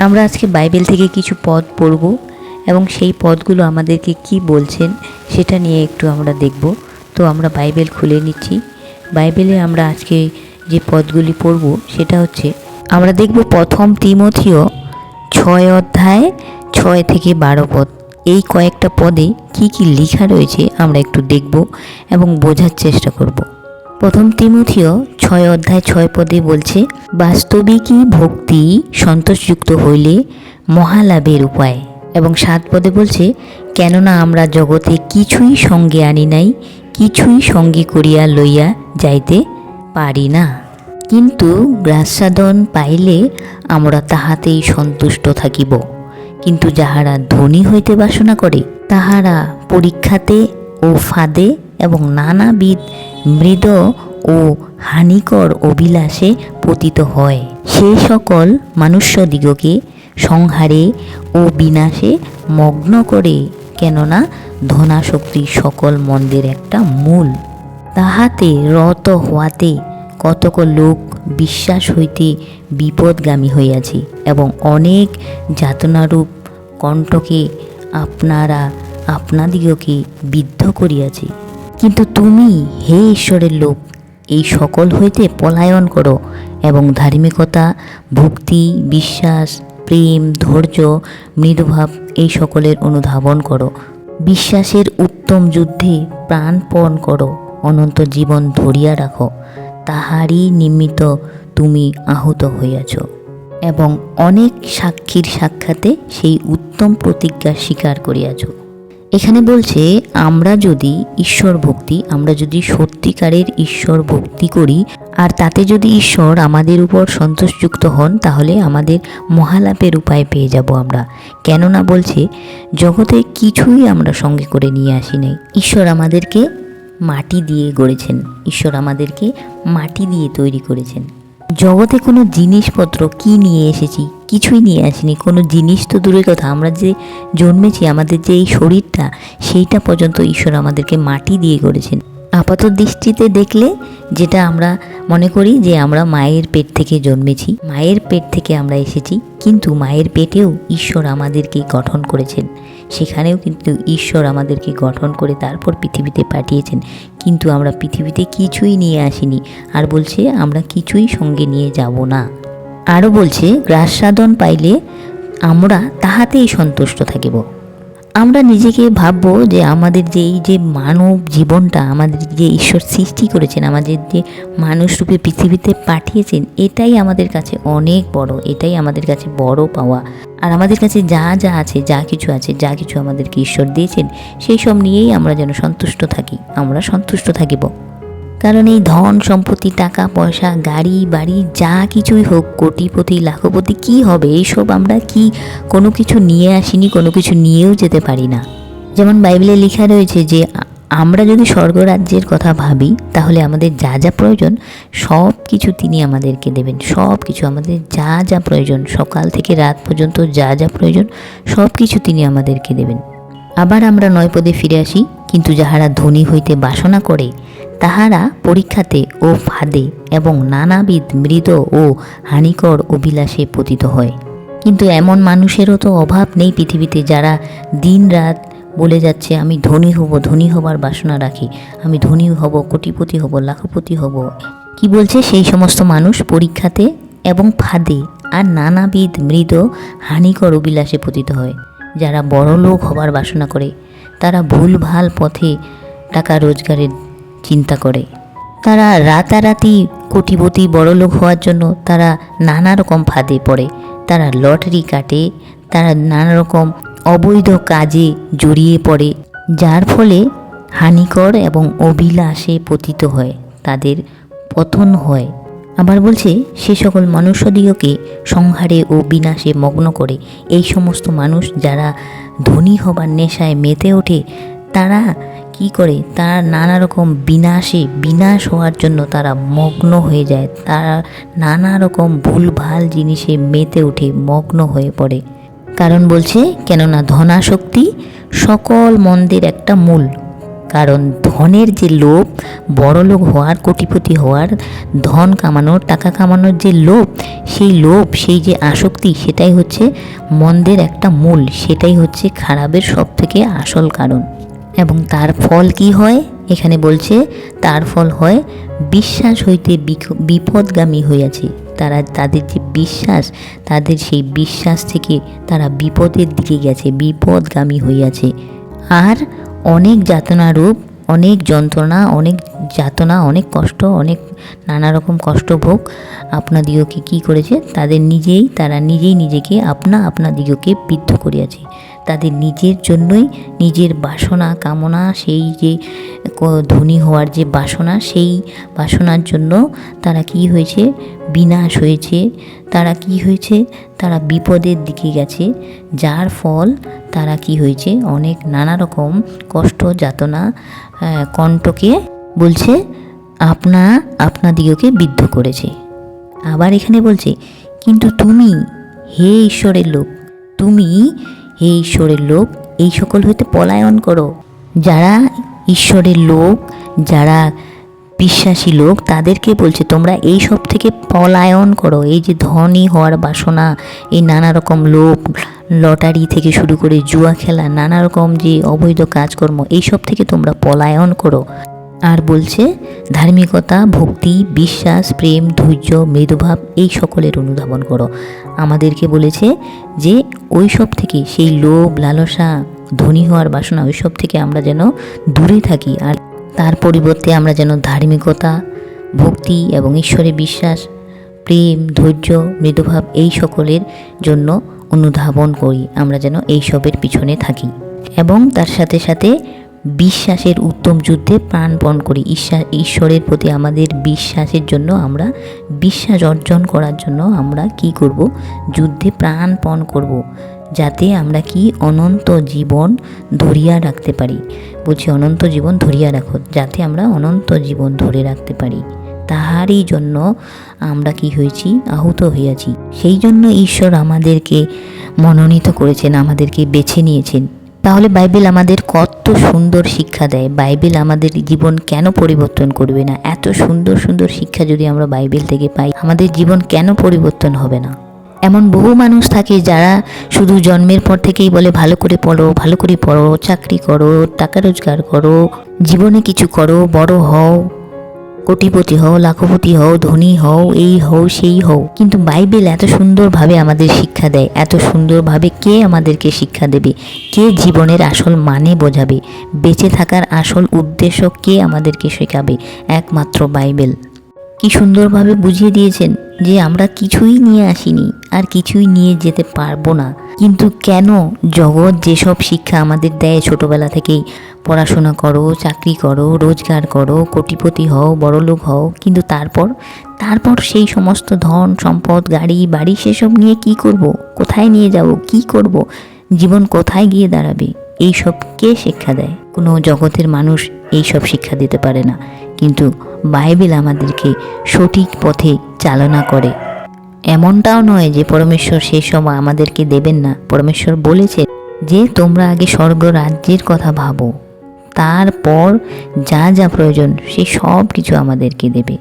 আমরা আজকে বাইবেল থেকে কিছু পদ পড়ব এবং সেই পদগুলো আমাদেরকে কি বলছেন সেটা নিয়ে একটু আমরা দেখব। তো আমরা বাইবেল খুলে নিচ্ছি। বাইবেলে আমরা আজকে যে পদগুলি পড়ব সেটা হচ্ছে, আমরা দেখব প্রথম তিমথিও 6 অধ্যায় 6 থেকে 12 পদ। এই কয়েকটা পদে কি কি লেখা রয়েছে আমরা একটু দেখব এবং বোঝার চেষ্টা করব। প্রথম তিমথিও 6 অধ্যায় 6 পদে বলছে, বাস্তবিকই ভক্তি সন্তোষযুক্ত হইলে মহালাভের উপায়। এবং 7 পদে বলছে, কেননা আমরা জগতে কিছুই সঙ্গে আনি নাই, কিছুই সঙ্গে করিয়া লইয়া যাইতে পারি না, কিন্তু গ্রাসাদন পাইলে আমরা তাহাতেই সন্তুষ্ট থাকিব। কিন্তু যাহারা ধনী হইতে বাসনা করে তাহারা পরীক্ষাতে ও ফাঁদে এবং নানাবিধ মৃদ ও হানিকর অভিলাষে পতিত হয়। সেই সকল মনুষ্যদিগকে সংহারে ও বিনাশে মগ্ন করে, কেননা ধনাশক্তি সকল মন্দের একটা মূল। তাহাতে রত হওয়াতে কতক লোক বিশ্বাস হইতে বিপদগামী হইয়াছে এবং অনেক যাতনারূপ কণ্টকে আপনারা আপনাদিগকে বিদ্ধ করিয়াছে। কিন্তু তুমি, হে ঈশ্বরের লোক, এই সকল হইতে পলায়ন করো এবং ধার্মিকতা, ভক্তি, বিশ্বাস, প্রেম, ধৈর্য, মৃদুভাব এই সকলের অনুধাবন করো। বিশ্বাসের উত্তম যুদ্ধে প্রাণপণ করো, অনন্ত জীবন ধরিয়া রাখো, তাহারই নিমিত্ত তুমি আহত হইয়াছ এবং অনেক সাক্ষীর সাক্ষাতে সেই উত্তম প্রতিজ্ঞা স্বীকার করিয়াছ। এখানে বলছে, আমরা যদি ঈশ্বর ভক্তি, আমরা যদি সত্যিকারের ঈশ্বর ভক্তি করি আর তাতে যদি ঈশ্বর আমাদের উপর সন্তোষযুক্ত হন, তাহলে আমাদের মহালাভের উপায় পেয়ে যাব আমরা। কেননা বলছে, জগতে কিছুই আমরা সঙ্গে করে নিয়ে আসি নাই। ঈশ্বর আমাদেরকে মাটি দিয়ে গড়েছেন, ঈশ্বর আমাদেরকে মাটি দিয়ে তৈরি করেছেন। জগতে কোনো জিনিসপত্র কি নিয়ে এসেছি? কিছুই নিয়ে আসিনি। কোনো জিনিস তো দূরের কথা, আমরা যে জন্মেছি, আমাদের যে এই শরীরটা, সেইটা পর্যন্ত ঈশ্বর আমাদেরকে মাটি দিয়ে গড়েছেন। আপাত দৃষ্টিতে দেখলে যেটা আমরা মনে করি যে আমরা মায়ের পেট থেকে জন্মেছি, মায়ের পেট থেকে আমরা এসেছি, কিন্তু মায়ের পেটেও ঈশ্বর আমাদেরকে গঠন করেছেন। সেখানেও কিন্তু ঈশ্বর আমাদেরকে গঠন করে তারপর পৃথিবীতে পাঠিয়েছেন, কিন্তু আমরা পৃথিবীতে কিছুই নিয়ে আসিনি। আর বলছে, আমরা কিছুই সঙ্গে নিয়ে যাব না। আরও বলছে, গ্রাসাদন পাইলে আমরা তাহাতেই সন্তুষ্ট থাকিব। আমরা নিজেকে ভাববো যে আমাদের যে এই যে মানব জীবনটা, আমাদের যে ঈশ্বর সৃষ্টি করেছেন, আমাদের যে মানুষরূপে পৃথিবীতে পাঠিয়েছেন, এটাই আমাদের কাছে অনেক বড়, এটাই আমাদের কাছে বড় পাওয়া। আর আমাদের কাছে যা যা আছে, যা কিছু আছে, যা কিছু আমাদেরকে ঈশ্বর দিয়েছেন, সেই সব নিয়েই আমরা যেন সন্তুষ্ট থাকি, আমরা সন্তুষ্ট থাকিব। কারণ এই ধন সম্পত্তি, টাকা পয়সা, গাড়ি বাড়ি, যা কিছুই হোক, কোটিপতি লাখপতি, কি হবে? এইসব আমরা কি কোনো কিছু নিয়ে আসিনি, কোনো কিছু নিয়েও যেতে পারি না। যেমন বাইবেলে লেখা রয়েছে যে আমরা যদি স্বর্গরাজ্যের কথা ভাবি, তাহলে আমাদের যা যা প্রয়োজন সব কিছু তিনি আমাদেরকে দেবেন। সব কিছু আমাদের যা যা প্রয়োজন, সকাল থেকে রাত পর্যন্ত যা যা প্রয়োজন, সব কিছু তিনি আমাদেরকে দেবেন। আবার আমরা 9 পদে ফিরে আসি, কিন্তু যাহারা ধনী হইতে বাসনা করে তাহারা পরীক্ষাতে ও ফাঁদে এবং নানাবিধ মৃদ ও হানিকর অভিলাষে পতিত হয়। কিন্তু এমন মানুষেরও তো অভাব নেই পৃথিবীতে, যারা দিন রাত বলে যাচ্ছে, আমি ধনী হব, ধনী হবার বাসনা রাখি, আমি ধনী হব, কোটিপতি হব, লাখপতি হব। কি বলছে? সেই সমস্ত মানুষ পরীক্ষাতে এবং ফাঁদে আর নানাবিধ মৃদ হানিকর অভিলাষে পতিত হয়। যারা বড় লোক হবার বাসনা করে, তারা ভুলভাল পথে টাকা রোজগারের চিন্তা করে, তারা রাতারাতি কোটিপতি বড়লোক হওয়ার জন্য তারা নানা রকম ফাঁদে পড়ে, তারা লটারি কাটে, তারা নানা রকম অবৈধ কাজে জড়িয়ে পড়ে, যার ফলে হানিকর এবং অভিলাষে পতিত হয়, তাদের পতন হয়। আবার বলছে, সে সকল মনুষ্যদিগকে সংহারে ও বিনাশে মগ্ন করে। এই সমস্ত মানুষ যারা ধনী হবার নেশায় মেতে ওঠে, তারা কি করে? তারা নানা রকম বিনাশ হওয়ার জন্য তারা মগ্ন হয়ে যায়, তারা নানা রকম ভুলভাল জিনিসে মেতে ওঠে, মগ্ন হয়ে পড়ে। কারণ বলছে, কেননা ধনাশক্তি সকল মন্দের একটা মূল। কারণ ধনের যে লোভ, বড়লোক হওয়ার, কোটিপতি হওয়ার, ধন কামানোর, টাকা কামানোর যে লোভ, সেই লোভ, সেই যে আসক্তি, সেটাই হচ্ছে মন্দের একটা মূল, সেটাই হচ্ছে খারাপের সব থেকে আসল কারণ। এবং তার ফল কি হয়? এখানে বলছে তার ফল হয় বিশ্বাস হইতে বিপদগামী হইয়াছে। তাদের যে বিশ্বাস, তাদের সেই বিশ্বাস থেকে তারা বিপদের দিকে গেছে, বিপদগামী হইয়াছে। আর অনেক যাতনারূপ, অনেক যন্ত্রণা, অনেক যাতনা, অনেক কষ্ট, অনেক নানা রকম কষ্ট ভোগ আপনাদিগকে কী করেছে? তারা নিজেই নিজেকে আপনাদিগকে বিদ্ধ করিয়াছে। তাদের নিজের জন্যই, নিজের বাসনা কামনা, সেই যে ধনী হওয়ার যে বাসনা, সেই বাসনার জন্য তারা কি হয়েছে? বিনাশ হয়েছে। তারা কি হয়েছে? তারা বিপদের দিকে গেছে, যার ফল তারা কি হয়েছে? অনেক নানা রকম কষ্ট যাতনা কণ্টকে বলছে আপনাদিগকে বিদ্ধ করেছে। আবার এখানে বলছে, কিন্তু তুমি হে ঈশ্বরের লোক, তুমি হে ঈশ্বরের লোক, এই সকল হইতে পলায়ন করো। যারা ঈশ্বরের লোক, যারা বিশ্বাসী লোক, তাদেরকে বলছে তোমরা এই সব থেকে পলায়ন করো। এই যে ধনী হওয়ার বাসনা, এই নানা রকম লোভ, লটারি থেকে শুরু করে জুয়া খেলা, নানা রকম যে অবৈধ কাজকর্ম, এই সব থেকে তোমরা পলায়ন করো। আর বলছে ধার্মিকতা, ভক্তি, বিশ্বাস, প্রেম, ধৈর্য, মৃদুভাব, এই সকলের অনুধাবন করো। আমাদেরকে বলেছে যে ওই সব থেকে, সেই লোভ, লালসা, ধনী হওয়ার বাসনা, ওই সব থেকে আমরা যেন দূরে থাকি। আর তার পরিবর্তে আমরা যেন ধার্মিকতা, ভক্তি এবং ঈশ্বরে বিশ্বাস, প্রেম, ধৈর্য, মৃদুভাব, এই সকলের জন্য অনুধাবন করি। আমরা যেন এই সবের পিছনে থাকি এবং তার সাথে সাথে বিশ্বাসের উত্তম যুদ্ধে প্রাণপণ করি। ঈশ্বরের প্রতি আমাদের বিশ্বাসের জন্য, আমরা বিশ্বাস অর্জন করার জন্য আমরা কি করব? যুদ্ধে প্রাণপণ করব, যাতে আমরা কি অনন্ত জীবন ধরিয়া রাখতে পারি। বলছি অনন্ত জীবন ধরিয়া রাখো, যাতে আমরা অনন্ত জীবন ধরে রাখতে পারি। তাহারই জন্য আমরা কি হয়েছি? আহুত হইয়াছি। সেই জন্য ঈশ্বর আমাদেরকে মনোনীত করেছেন, আমাদেরকে বেছে নিয়েছেন। তাহলে বাইবেল আমাদের কত সুন্দর শিক্ষা দেয়। বাইবেল আমাদের জীবন কেন পরিবর্তন করবে না? এত সুন্দর সুন্দর শিক্ষা যদি আমরা বাইবেল থেকে পাই, আমাদের জীবন কেন পরিবর্তন হবে না? এমন বহু মানুষ থাকে যারা শুধু জন্মের পর থেকেই বলে ভালো করে পড়ো, ভালো করে পড়ো, চাকরি করো, টাকা রোজগার করো, জীবনে কিছু করো, বড় হও, কোটিপতি হও, লাখপতি হও, ধনী হও, এই হও, সেই হও। কিন্তু বাইবেল এত সুন্দরভাবে আমাদের শিক্ষা দেয়। এত সুন্দরভাবে কে আমাদেরকে শিক্ষা দেবে? কে জীবনের আসল মানে বোঝাবে? বেঁচে থাকার আসল উদ্দেশ্য কে আমাদেরকে শেখাবে? একমাত্র বাইবেল। কি সুন্দরভাবে বুঝিয়ে দিয়েছেন যে আমরা কিছুই নিয়ে আসিনি, আর কিছুই নিয়ে যেতে পারবো না। কিন্তু কেন জগৎ যেসব শিক্ষা আমাদের দেয় ছোটবেলা থেকেই, পড়াশোনা করো, চাকরি করো, রোজগার করো, কোটিপতি হও, বড়লোক হও, কিন্তু তারপর সেই সমস্ত ধন সম্পদ, গাড়ি বাড়ি, সেসব নিয়ে কি করব? কোথায় নিয়ে যাব? কি করব? জীবন কোথায় গিয়ে দাঁড়াবে? এইসব কে শিক্ষা দেয়? কোনো জগতের মানুষ এইসব শিক্ষা দিতে পারে না। কিন্তু বাইবেল আমাদেরকে সঠিক পথে চালনা করে। এমনটাও নয় যে পরমেশ্বর সেই সময় আমাদেরকে দেবেন না। পরমেশ্বর বলেছে যে তোমরা আগে স্বর্গ রাজ্যের কথা ভাবো, তারপর যা যা প্রয়োজন সে সব কিছু আমাদেরকে দেবে।